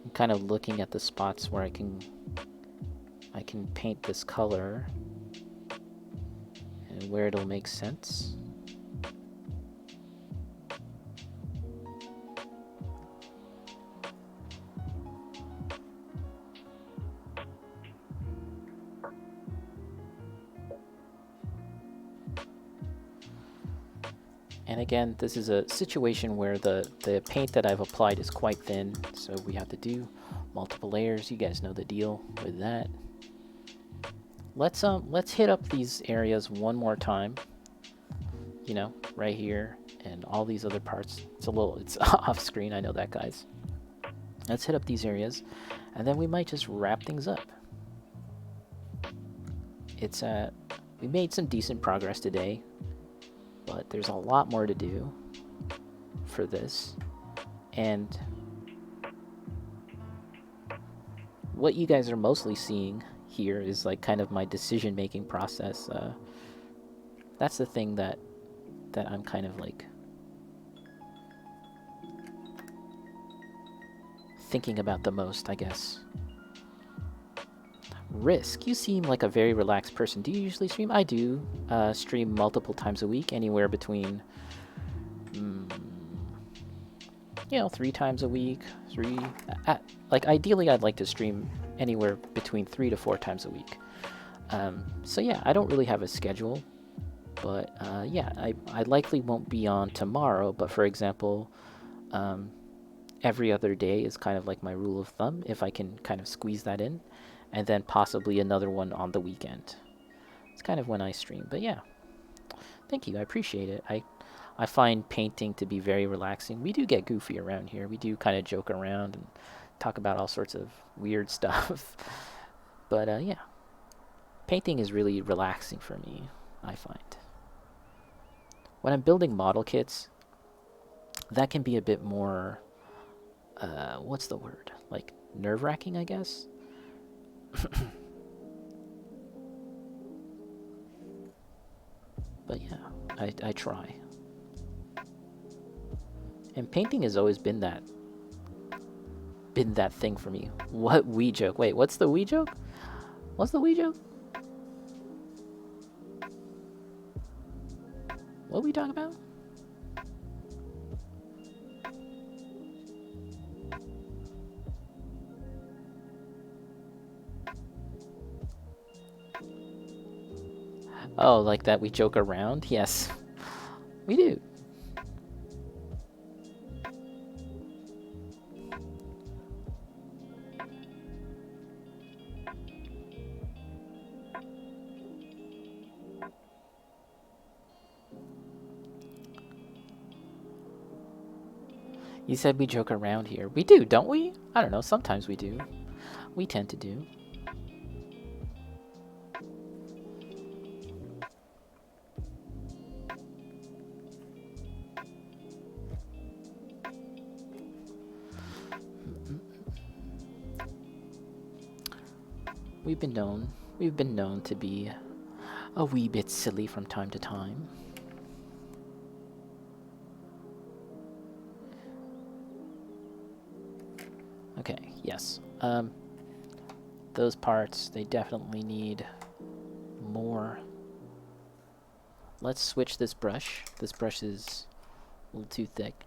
and kind of looking at the spots where I can paint this color and where it'll make sense. And again, this is a situation where the paint that I've applied is quite thin, so we have to do multiple layers. You guys know the deal with that. Let's hit up these areas one more time. You know, right here and all these other parts. It's off screen, I know that, guys. Let's hit up these areas, and then we might just wrap things up. We made some decent progress today, but there's a lot more to do for this. And what you guys are mostly seeing here is like kind of my decision-making process. That's the thing that I'm kind of like thinking about the most, I guess. Risk, you seem like a very relaxed person. Do you usually stream? I do stream multiple times a week, anywhere between, 3 times a week. Like ideally, I'd like to stream anywhere between 3 to 4 times a week. So yeah, I don't really have a schedule, but yeah, I likely won't be on tomorrow. But for example, every other day is kind of like my rule of thumb, if I can kind of squeeze that in. And then possibly another one on the weekend. It's kind of when I stream. But yeah, thank you. I appreciate it. I find painting to be very relaxing. We do get goofy around here. We do kind of joke around and talk about all sorts of weird stuff. But yeah, painting is really relaxing for me, I find. When I'm building model kits, that can be a bit more, what's the word? Like nerve-wracking, I guess? But yeah, I try. And painting has always been that thing for me. What we joke? Wait, what's the we joke? What's the we joke? What are we talking about? Oh, like that we joke around? Yes, we do. You said we joke around here. We do, don't we? I don't know, sometimes we do. We tend to do. We've been known to be a wee bit silly from time to time. Okay, yes. Those parts, they definitely need more. Let's switch this brush. This brush is a little too thick.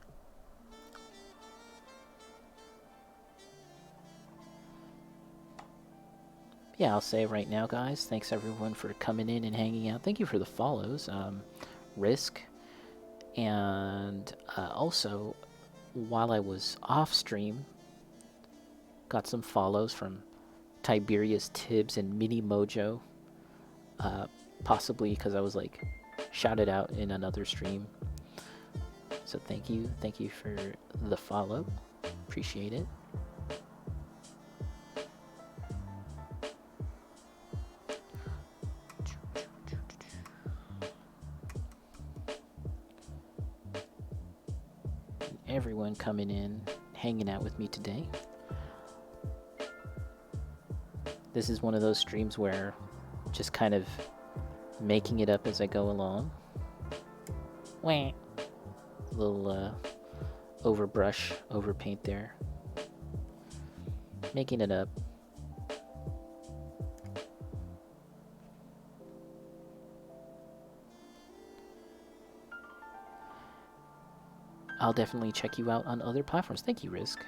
Yeah, I'll say it right now, guys. Thanks everyone for coming in and hanging out. Thank you for the follows, Risk. And also, while I was off stream, got some follows from Tiberius Tibbs and Mini Mojo. Possibly because I was like shouted out in another stream. So thank you for the follow. Appreciate it. Everyone coming in, hanging out with me today. This is one of those streams where just kind of making it up as I go along. Wah. A little overbrush, overpaint there. Making it up. I'll definitely check you out on other platforms. Thank you, Risk.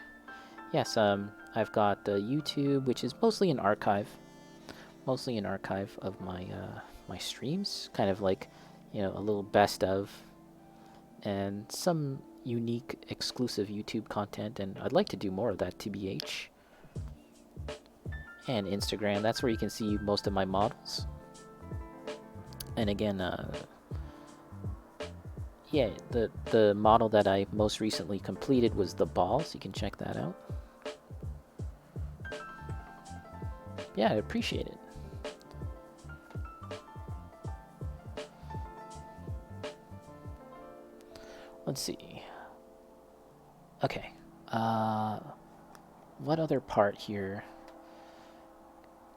Yes, I've got YouTube, which is mostly an archive. Mostly an archive of my my streams. Kind of like, you know, a little best of. And some unique, exclusive YouTube content. And I'd like to do more of that, TBH. And Instagram, that's where you can see most of my models. And again, yeah, the model that I most recently completed was the ball, so you can check that out. Yeah, I appreciate it. Let's see. Okay. What other part here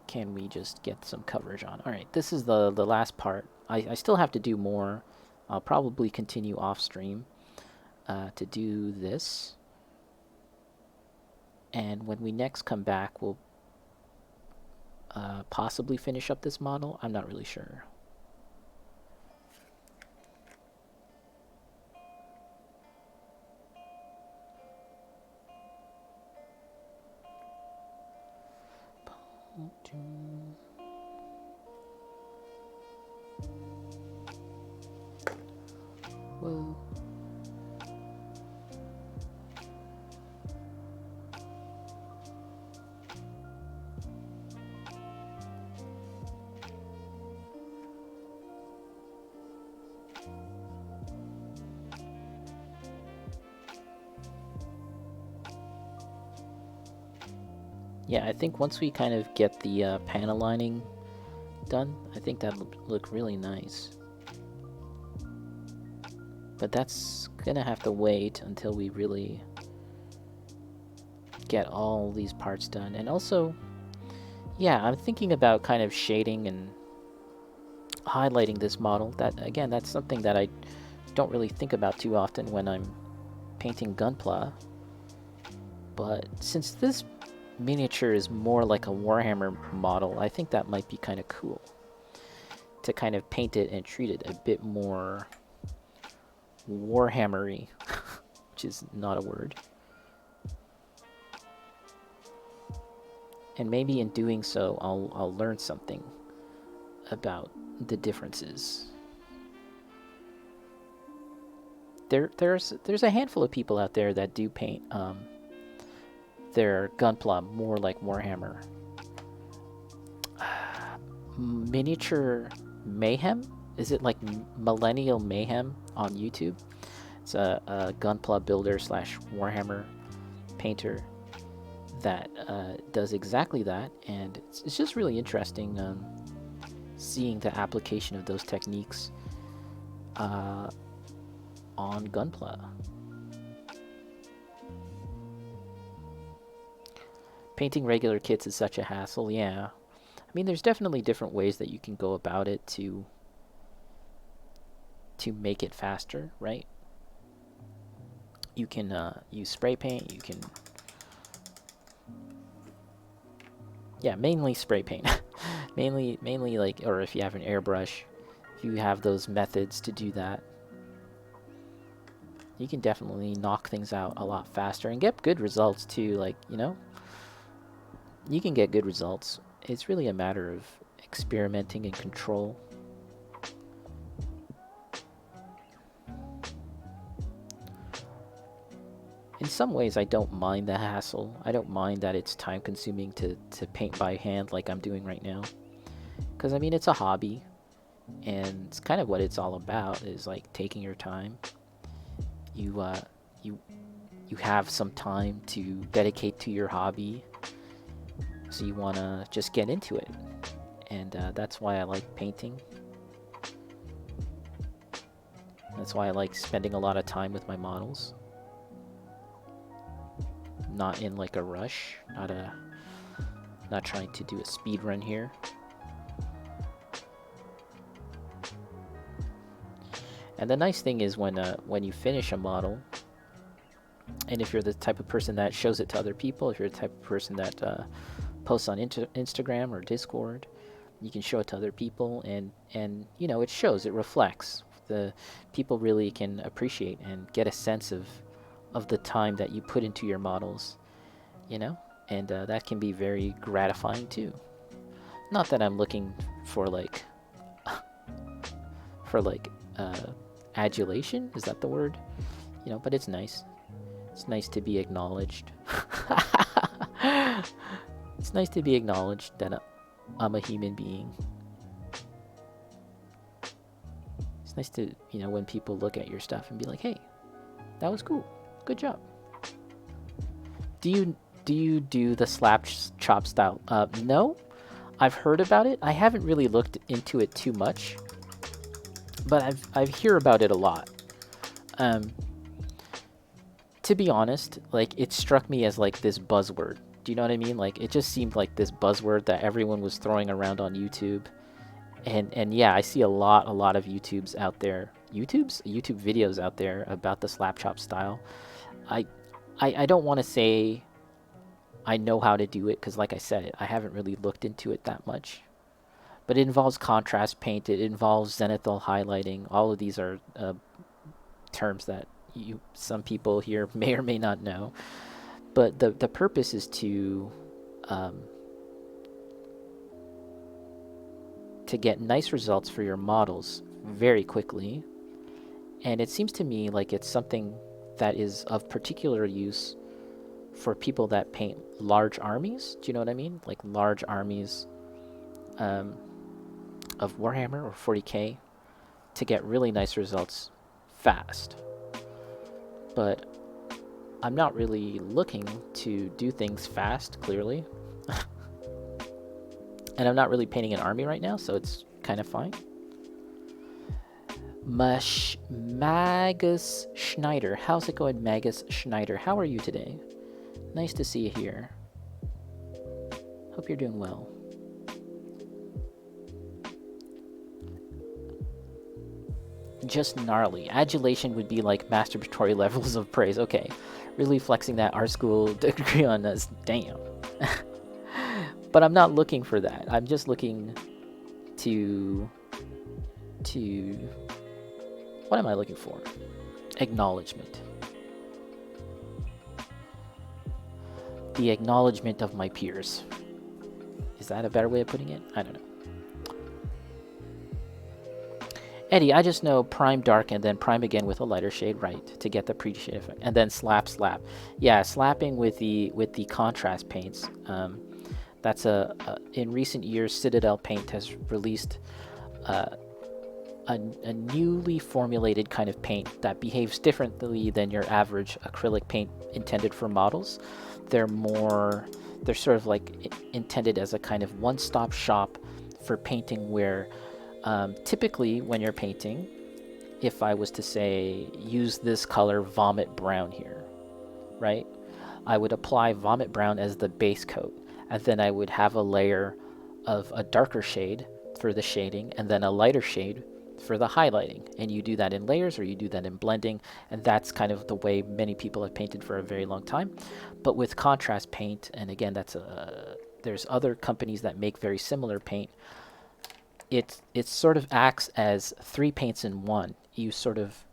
can we just get some coverage on? Alright, this is the last part. I still have to do more. I'll probably continue off stream to do this. And when we next come back, we'll possibly finish up this model. I'm not really sure. Whoa. Yeah, I think once we kind of get the panel lining done, I think that'll look really nice. But that's gonna have to wait until we really get all these parts done. And also, yeah, I'm thinking about kind of shading and highlighting this model. That, again, that's something that I don't really think about too often when I'm painting Gunpla. But since this miniature is more like a Warhammer model, I think that might be kind of cool to kind of paint it and treat it a bit more Warhammery, which is not a word. And maybe in doing so, I'll learn something about the differences. There's a handful of people out there that do paint their Gunpla more like Warhammer. Miniature Mayhem? Is it like Millennial Mayhem on YouTube? It's a Gunpla builder / Warhammer painter that does exactly that, and it's just really interesting seeing the application of those techniques on Gunpla. Painting regular kits is such a hassle, yeah. mean, there's definitely different ways that you can go about it to make it faster, right? You can use spray paint. You can, yeah, mainly spray paint. mainly like, or if you have an airbrush, if you have those methods to do that, you can definitely knock things out a lot faster and get good results too. Like, you know, you can get good results. It's really a matter of experimenting and control. In some ways, I don't mind the hassle. I don't mind that it's time consuming to paint by hand like I'm doing right now. Because, I mean, it's a hobby. And it's kind of what it's all about, is like taking your time. You, you have some time to dedicate to your hobby. So you want to just get into it. And that's why I like painting. That's why I like spending a lot of time with my models. Not in like a rush, not trying to do a speed run here. And the nice thing is when you finish a model, and if you're the type of person that shows it to other people, if you're the type of person that posts on Instagram or Discord, you can show it to other people, and you know, it shows, it reflects. The people really can appreciate and get a sense of the time that you put into your models, you know, and that can be very gratifying too. Not that I'm looking for like adulation, is that the word? You know, but it's nice. It's nice to be acknowledged. It's nice to be acknowledged that I'm a human being. It's nice to, you know, when people look at your stuff and be like, hey, that was cool. Good job. Do you do the slap chop style? No, I've heard about it. I haven't really looked into it too much, but I hear about it a lot. To be honest, like, it struck me as like this buzzword. Do you know what I mean? Like, it just seemed like this buzzword that everyone was throwing around on YouTube. And yeah, I see a lot of YouTube videos out there about the slap chop style. I don't want to say I know how to do it, because like I said, I haven't really looked into it that much. But it involves contrast paint, it involves zenithal highlighting. All of these are terms that some people here may or may not know. But the purpose is to get nice results for your models very quickly. And it seems to me like it's something that is of particular use for people that paint large armies. Do you know what I mean? Like large armies of Warhammer or 40k, to get really nice results fast. But I'm not really looking to do things fast, clearly. And I'm not really painting an army right now, so it's kind of fine. Magus Schneider. How's it going, Magus Schneider? How are you today? Nice to see you here. Hope you're doing well. Just gnarly. Adulation would be like masturbatory levels of praise. Okay. Really flexing that art school degree on us. Damn. But I'm not looking for that. I'm just looking to what am I looking for? Acknowledgement. The acknowledgement of my peers. Is that a better way of putting it? I don't know. Eddie, I just know prime dark and then prime again with a lighter shade, right, to get the pre-shade effect, and then slap. Yeah, slapping with the contrast paints. That's in recent years, Citadel Paint has released a newly formulated kind of paint that behaves differently than your average acrylic paint intended for models. They're sort of like intended as a kind of one-stop shop for painting, where typically when you're painting, if I was to say use this color vomit brown here, right, I would apply vomit brown as the base coat, and then I would have a layer of a darker shade for the shading and then a lighter shade for the highlighting. And you do that in layers or you do that in blending, and that's kind of the way many people have painted for a very long time. But with contrast paint, and again, there's other companies that make very similar paint, it sort of acts as 3 paints in one. You sort of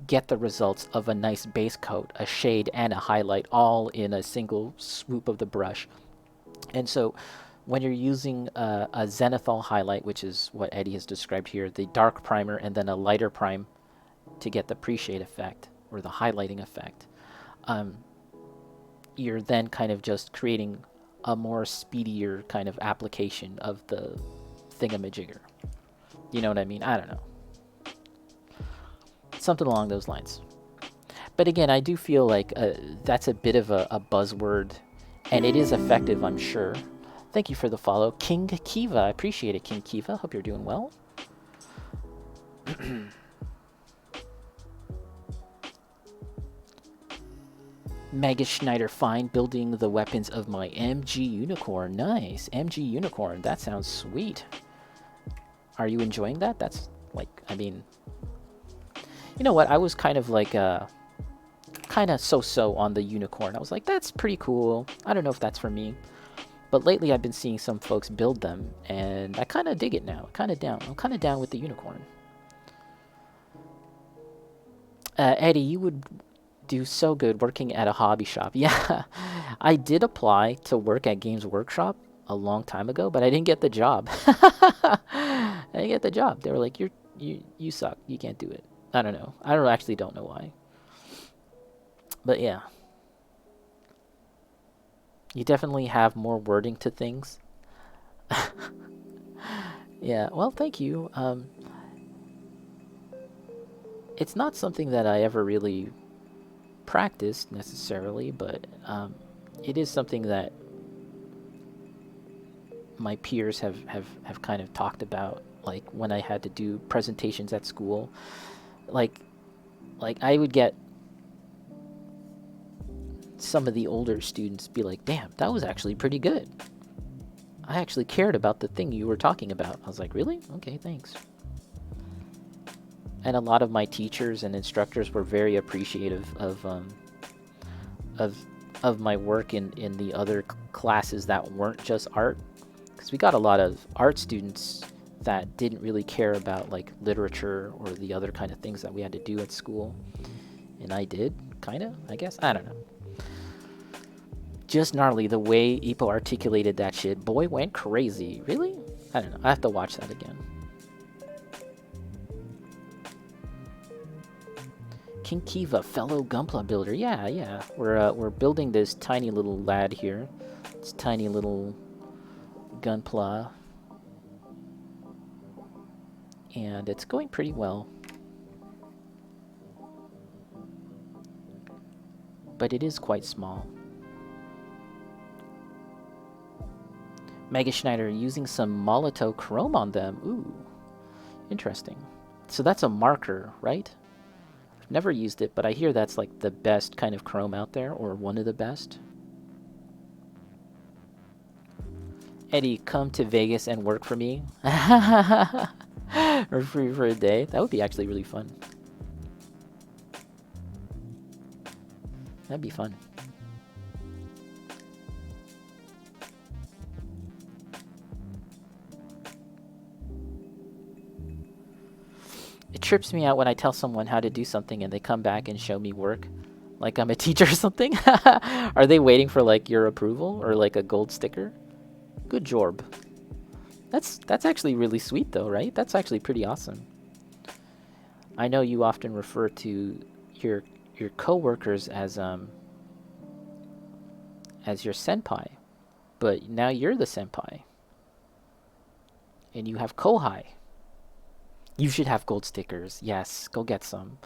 get the results of a nice base coat, a shade, and a highlight all in a single swoop of the brush. And so when you're using a zenithal highlight, which is what Eddie has described here, the dark primer and then a lighter prime to get the pre-shade effect or the highlighting effect, you're then kind of just creating a more speedier kind of application of the thingamajigger. You know what I mean? I don't know. Something along those lines. But again, I do feel like that's a bit of a buzzword, and it is effective, I'm sure. Thank you for the follow. King Kiva, I appreciate it, King Kiva. Hope you're doing well. Magus Schneider, fine, building the weapons of my MG Unicorn. Nice, MG Unicorn, that sounds sweet. Are you enjoying that? That's like, I mean, you know what? I was kind of like, kind of so-so on the Unicorn. I was like, that's pretty cool. I don't know if that's for me. But lately I've been seeing some folks build them, and I kind of dig it now. I'm kind of down with the Unicorn. Eddie, you would do so good working at a hobby shop. Yeah, I did apply to work at Games Workshop a long time ago, but I didn't get the job. I didn't get the job. They were like, you suck. You can't do it. I don't know. I don't know why. But yeah. You definitely have more wording to things. Yeah, well, thank you. It's not something that I ever really practiced necessarily, but it is something that my peers have kind of talked about, like when I had to do presentations at school. Like I would get some of the older students be like, damn, that was actually pretty good. I actually cared about the thing you were talking about. I was like, really? Okay, thanks. And a lot of my teachers and instructors were very appreciative of my work in the other classes that weren't just art, because we got a lot of art students that didn't really care about like literature or the other kind of things that we had to do at school, and I did, kind of, I guess. I don't know. Just gnarly the way Ipo articulated that shit. Boy went crazy. Really? I don't know. I have to watch that again. King Kiva, fellow Gunpla builder. Yeah. We're building this tiny little lad here. This tiny little Gunpla. And it's going pretty well. But it is quite small. Mega Schneider using some Molotov chrome on them. Ooh, interesting. So that's a marker, right? I've never used it, but I hear that's like the best kind of chrome out there, or one of the best. Eddie, come to Vegas and work for me. Or free for a day. That would be actually really fun. That'd be fun. It trips me out when I tell someone how to do something and they come back and show me work like I'm a teacher or something. Are they waiting for like your approval or like a gold sticker? Good job. That's actually really sweet though, right? That's actually pretty awesome. I know you often refer to your coworkers as your senpai, but now you're the senpai. And you have kohai. You should have gold stickers. Yes, go get some.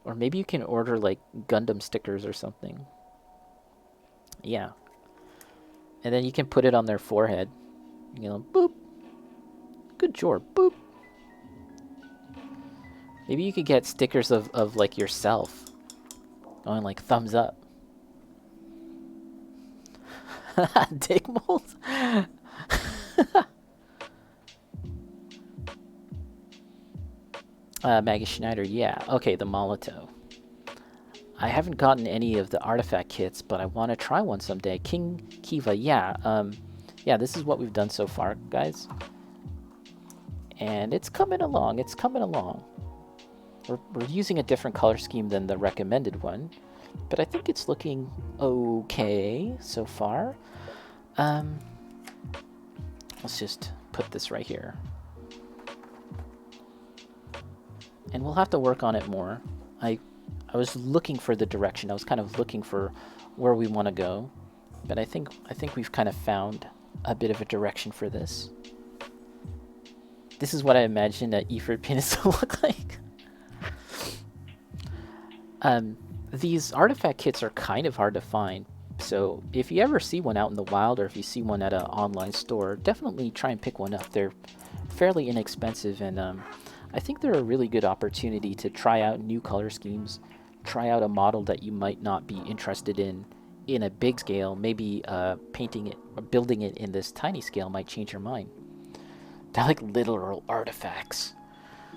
Or maybe you can order like Gundam stickers or something. Yeah. And then you can put it on their forehead. You know, boop. Good job, boop. Maybe you could get stickers of like yourself. Going like thumbs up. Dick mold? Maggie Schneider, yeah. Okay, the Molotov. I haven't gotten any of the artifact kits, but I want to try one someday. King Kiva, yeah. Yeah, this is what we've done so far, guys. And it's coming along, it's coming along. We're using a different color scheme than the recommended one, but I think it's looking okay so far. Let's just put this right here. And we'll have to work on it more. I was looking for the direction. I was kind of looking for where we want to go, but I think we've kind of found a bit of a direction for this. This is what I imagined an Ifrit penis to look like. These artifact kits are kind of hard to find, so if you ever see one out in the wild or if you see one at an online store, definitely try and pick one up. They're fairly inexpensive, and I think they're a really good opportunity to try out new color schemes, try out a model that you might not be interested in a big scale. Maybe painting it or building it in this tiny scale might change your mind. They're like literal artifacts.